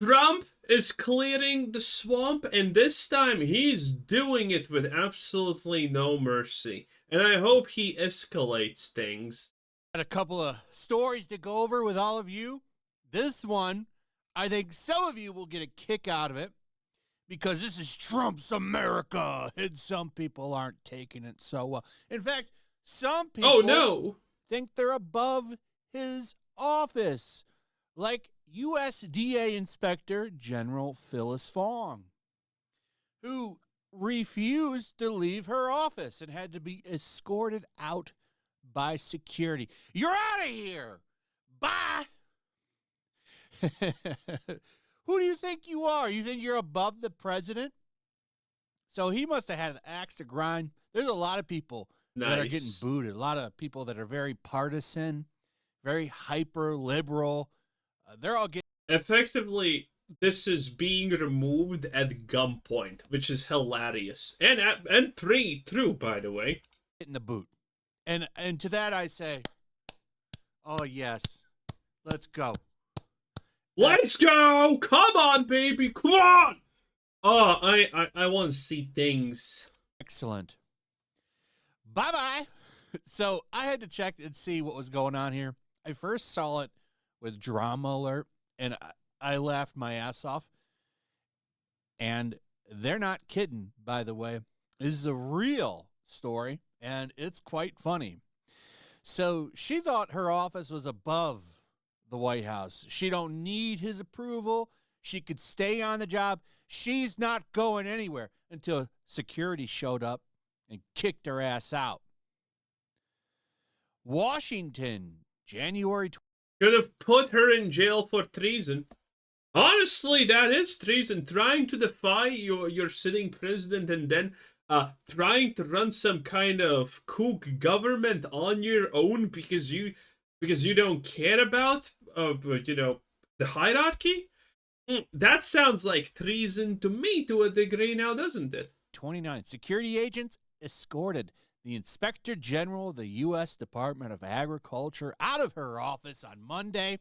Trump is clearing the swamp, and this time he's doing it with absolutely no mercy. And I hope he escalates things. Got a couple of stories to go over with all of you. This one, I think some of you will get a kick out of it because this is Trump's America, and some people aren't taking it so well. In fact, some Oh people no! think they're above his office, like USDA Inspector General Phyllis Fong, who refused to leave her office and had to be escorted out by security. You're out of here. Bye. Who do you think you are? You think you're above the president? So he must have had an axe to grind. There's a lot of people that are getting Nice. booted. A lot of people that are very partisan, very hyper liberal. They're all getting Effectively, this is being removed at gunpoint, which is hilarious and pretty true, by the way. the boot. And to that I say, oh yes, let's go. Let's go! Come on, baby! Come on! Oh, I want to see things. Excellent. Bye bye. So I had to check and see what was going on here. I first saw it with Drama Alert, and I laughed my ass off. And they're not kidding, by the way. This is a real story, and it's quite funny. So she thought her office was above the White House. She don't need his approval. She could stay on the job. She's not going anywhere until security showed up and kicked her ass out. Washington, January. Could have put her in jail for treason. Honestly, that is treason. Trying to defy your sitting president and then trying to run some kind of kook government on your own because you don't care about the hierarchy. That sounds like treason to me to a degree now, doesn't it? 29. Security agents escorted the Inspector General of the U.S. Department of Agriculture out of her office on Monday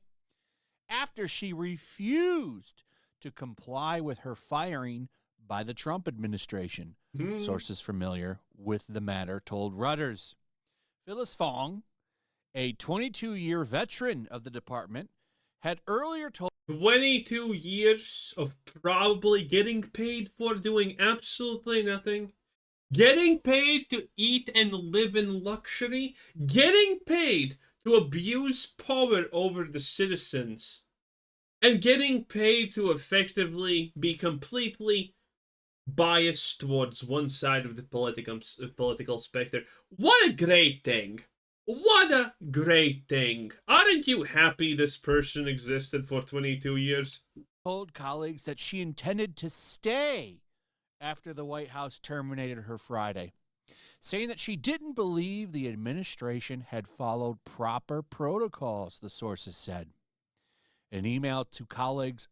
after she refused to comply with her firing by the Trump administration. Sources familiar with the matter told Reuters. Phyllis Fong, a 22-year veteran of the department, had earlier told 22 years of probably getting paid for doing absolutely nothing. Getting paid to eat and live in luxury. Getting paid to abuse power over the citizens. And getting paid to effectively be completely biased towards one side of the political spectrum. What a great thing. What a great thing. Aren't you happy this person existed for 22 years? told colleagues that she intended to stay after the White House terminated her Friday, saying that she didn't believe the administration had followed proper protocols, the sources said. In an email to colleagues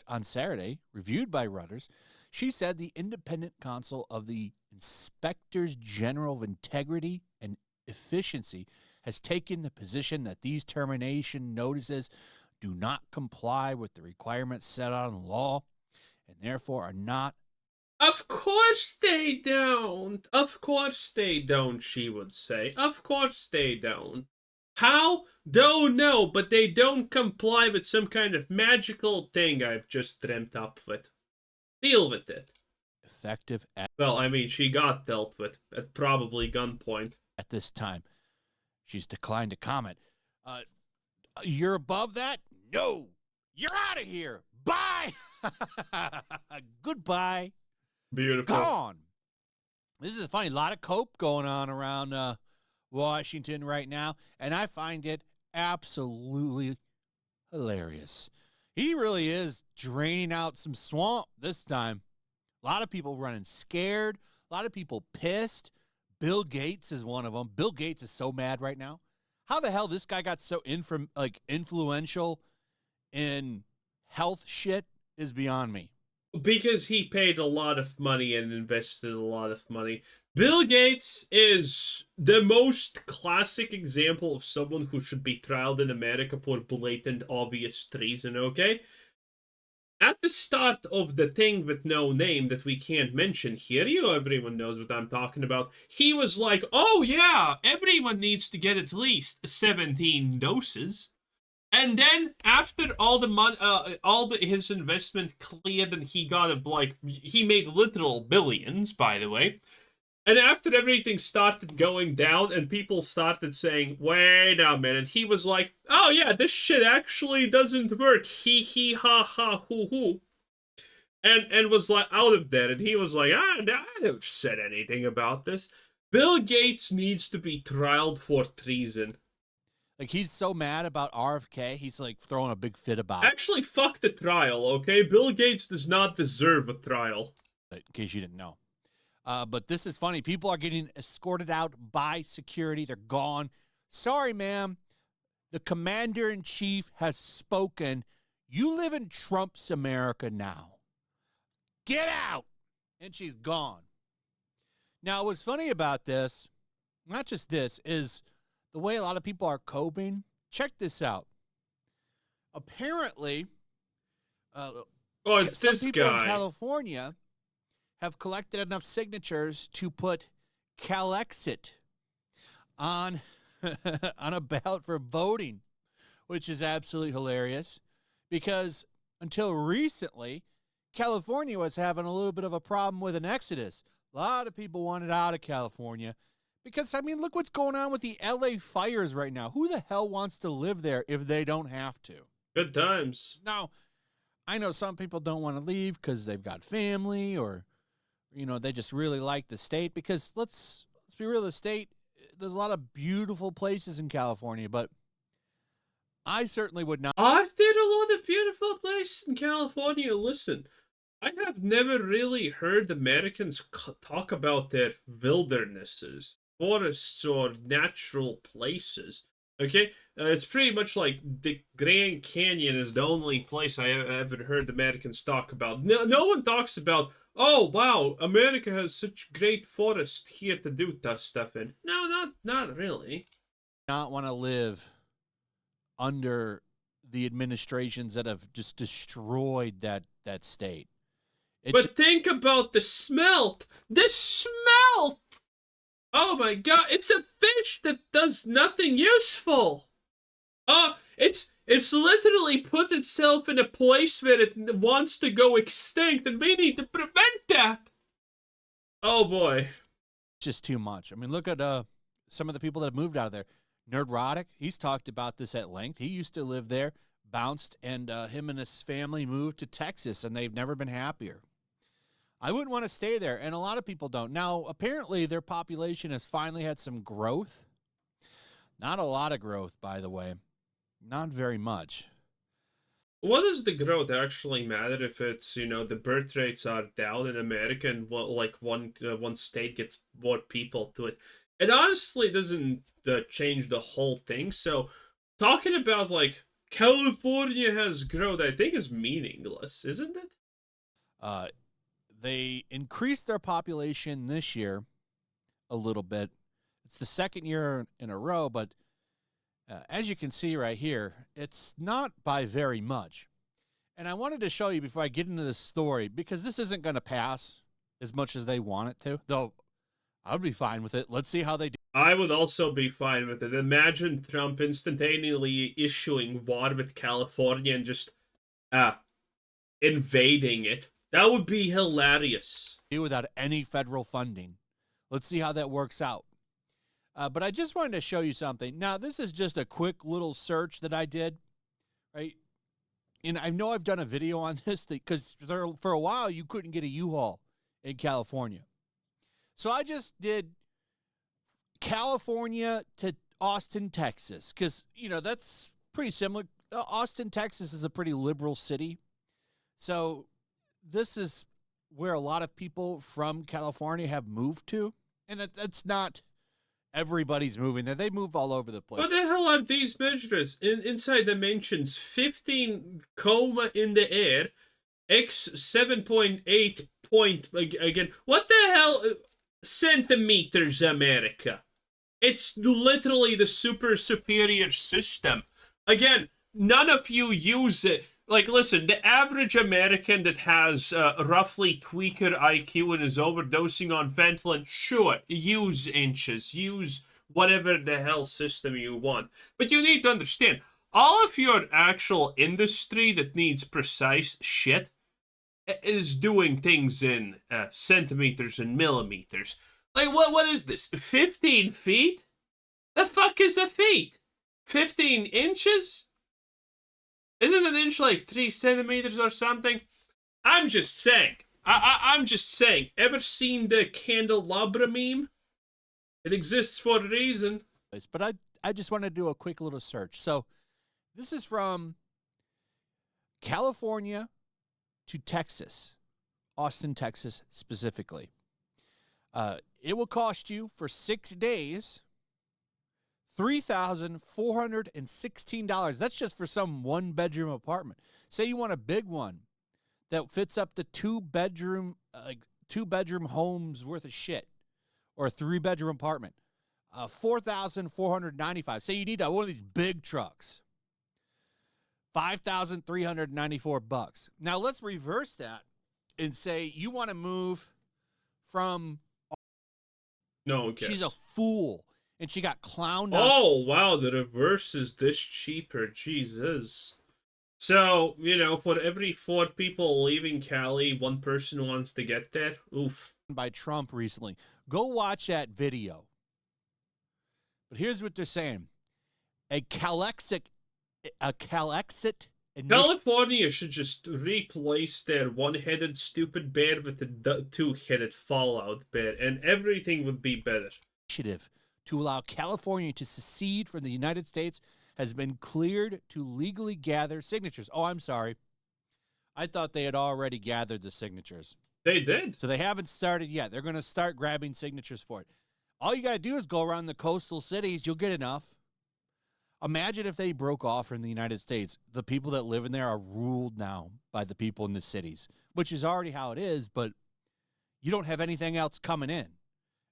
on Saturday, reviewed by Reuters, she said the independent counsel of the Inspectors General of Integrity and Efficiency has taken the position that these termination notices do not comply with the requirements set out in law and therefore are not. Of course they don't. Of course they don't, she would say. Of course they don't. How? Don't know, but they don't comply with some kind of magical thing I've just dreamt up with. Deal with it. Effective Well, I mean, she got dealt with at probably gunpoint. at this time. She's declined to comment. You're above that? No. You're out of here. Bye. Goodbye. Beautiful. Gone. This is funny. A lot of cope going on around Washington right now, and I find it absolutely hilarious. He really is draining out some swamp this time. A lot of people running scared. A lot of people pissed. Bill Gates is one of them. Bill Gates is so mad right now. How the hell this guy got so influential in health shit is beyond me. Because he paid a lot of money and invested a lot of money. Bill Gates is the most classic example of someone who should be trialed in America for blatant, obvious treason, okay? At the start of the thing with no name that we can't mention here, everyone knows what I'm talking about. He was like, "Oh yeah, everyone needs to get at least 17 doses." And then after all the money, his investment cleared, and he got he made literal billions, by the way. And after everything started going down and people started saying, "Wait a minute," he was like, "Oh yeah, this shit actually doesn't work. Hee hee ha ha hoo hoo." And was like out of there. And he was like, I never said anything about this. Bill Gates needs to be trialed for treason. Like, he's so mad about RFK, he's like throwing a big fit about it. Actually, fuck the trial, okay? Bill Gates does not deserve a trial. In case you didn't know. But this is funny. People are getting escorted out by security. They're gone. Sorry, ma'am. The commander-in-chief has spoken. You live in Trump's America now. Get out! And she's gone. Now, what's funny about this, not just this, is the way a lot of people are coping. Check this out. Apparently, it's some this people guy in California have collected enough signatures to put Calexit on on a ballot for voting, which is absolutely hilarious because until recently, California was having a little bit of a problem with an exodus. A lot of people wanted out of California because, I mean, look what's going on with the LA fires right now. Who the hell wants to live there if they don't have to? Good times. Now, I know some people don't want to leave because they've got family or, they just really like the state because let's be real, the state, there's a lot of beautiful places in California, but I certainly would not. Are there a lot of beautiful places in California? Listen, I have never really heard Americans talk about their wildernesses, forests, or natural places. Okay? It's pretty much like the Grand Canyon is the only place I ever heard Americans talk about. No one talks about, "Oh wow, America has such great forest here to do that stuff in." No, not really. Not want to live under the administrations that have just destroyed that state. But think about the smelt. The smelt! Oh my god, it's a fish that does nothing useful. It's literally put itself in a place where it wants to go extinct, and we need to prevent that. Oh boy. Just too much. I mean, look at some of the people that have moved out of there. Nerdrotic, he's talked about this at length. He used to live there, bounced, and him and his family moved to Texas, and they've never been happier. I wouldn't want to stay there, and a lot of people don't. Now, apparently, their population has finally had some growth. Not a lot of growth, by the way. Not very much. What does the growth actually matter if it's, the birth rates are down in America and one state gets more people to it? It honestly doesn't change the whole thing. So talking about California has growth, I think is meaningless, isn't it? They increased their population this year a little bit. It's the second year in a row, but as you can see right here, it's not by very much. And I wanted to show you before I get into this story, because this isn't going to pass as much as they want it to, though I would be fine with it. Let's see how they do. I would also be fine with it. Imagine Trump instantaneously issuing war with California and just invading it. That would be hilarious. Without any federal funding. Let's see how that works out. But I just wanted to show you something. Now, this is just a quick little search that I did, right? And I know I've done a video on this because for a while you couldn't get a U-Haul in California. So I just did California to Austin, Texas, because, that's pretty similar. Austin, Texas is a pretty liberal city. So this is where a lot of people from California have moved to. And that's not everybody's moving there. They move all over the place. What the hell are these measures? Inside dimensions, 15 comma in the air, x 7.8 point, again. What the hell? Centimeters, America. It's literally the super superior system. Again, none of you use it. like, listen, the average American that has roughly tweaker IQ and is overdosing on fentanyl, sure, use inches, use whatever the hell system you want. But you need to understand, all of your actual industry that needs precise shit is doing things in centimeters and millimeters. Like, what is this? 15 feet? The fuck is a feet? 15 inches? Isn't an inch like 3 centimeters or something? I'm just saying. I'm just saying. Ever seen the candelabra meme? It exists for a reason. But I just want to do a quick little search. So this is from California to Texas, Austin, Texas specifically. It will cost you for 6 days $3,416. That's just for some one-bedroom apartment. Say you want a big one that fits up to two-bedroom homes worth of shit, or a 3-bedroom apartment. $4,495. Say you need one of these big trucks. $5,394. Now let's reverse that and say you want to move from. No, okay. She's a fool. And she got clowned out. Oh, wow, the reverse is this cheaper. Jesus. So, for every 4 people leaving Cali, 1 person wants to get there. Oof. By Trump recently. Go watch that video. But here's what they're saying. California should just replace their one-headed stupid bear with the 2-headed Fallout bear, and everything would be better. Initiative to allow California to secede from the United States has been cleared to legally gather signatures. Oh, I'm sorry. I thought they had already gathered the signatures. They did. So they haven't started yet. They're going to start grabbing signatures for it. All you got to do is go around the coastal cities. You'll get enough. Imagine if they broke off from the United States. The people that live in there are ruled now by the people in the cities, which is already how it is, but you don't have anything else coming in.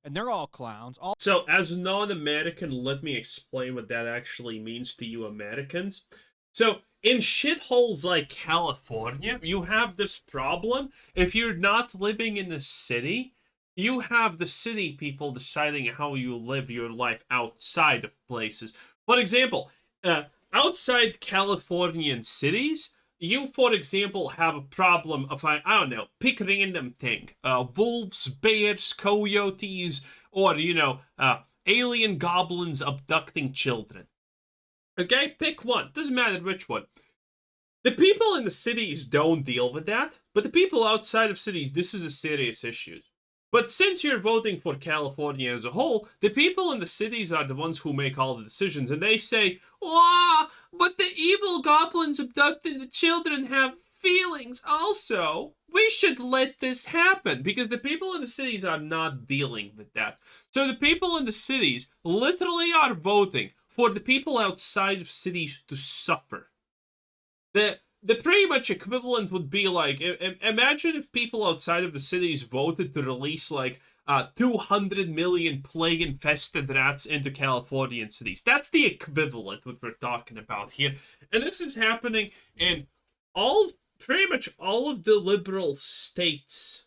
And they're all clowns. So, as a non-American, let me explain what that actually means to you Americans. So, in shitholes like California, you have this problem. If you're not living in a city, you have the city people deciding how you live your life outside of places. For example, outside Californian cities, you, for example, have a problem of, I don't know, pick random thing. Wolves, bears, coyotes, or, alien goblins abducting children. Okay, pick one. Doesn't matter which one. The people in the cities don't deal with that, but the people outside of cities, this is a serious issue. But since you're voting for California as a whole, the people in the cities are the ones who make all the decisions, and they say, but the evil goblins abducting the children have feelings also. We should let this happen, because the people in the cities are not dealing with that. So the people in the cities literally are voting for the people outside of cities to suffer. The pretty much equivalent would be like, imagine if people outside of the cities voted to release 200 million plague-infested rats into Californian cities. That's the equivalent what we're talking about here. And this is happening in pretty much all of the liberal states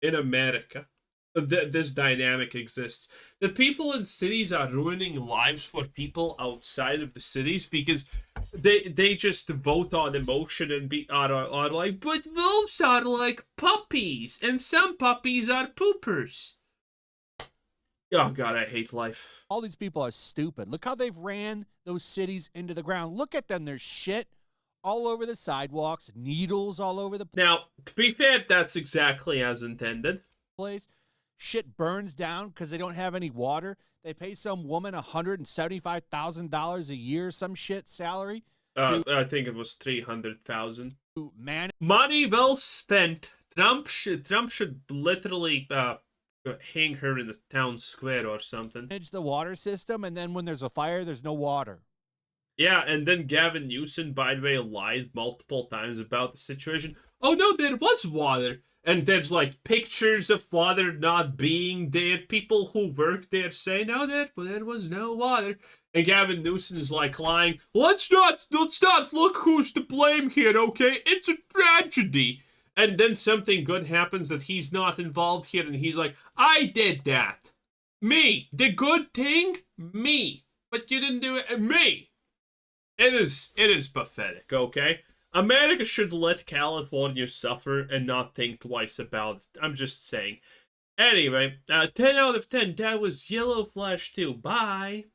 in America. This dynamic exists. The people in cities are ruining lives for people outside of the cities because they just vote on emotion and are like, but wolves are like puppies, and some puppies are poopers. Oh God, I hate life. All these people are stupid. Look how they've ran those cities into the ground. Look at them. There's shit all over the sidewalks, needles all over the place. Now, to be fair, that's exactly as intended. Shit burns down because they don't have any water. They pay some woman $175,000 a year, some shit salary. I think it was 300,000. Man, money well spent. Trump should literally hang her in the town square or something. Manage the water system, and then when there's a fire, there's no water. Yeah, and then Gavin Newsom, by the way, lied multiple times about the situation. Oh no, there was water. And there's pictures of water not being there. People who work there say, no, there was no water. And Gavin Newsom is like lying. Let's not look who's to blame here, okay? It's a tragedy. And then something good happens that he's not involved here, and he's like, I did that. Me. The good thing? Me. But you didn't do it. Me. It is pathetic, okay? America should let California suffer and not think twice about it. I'm just saying. Anyway, 10 out of 10. That was Yellow Flash 2. Bye.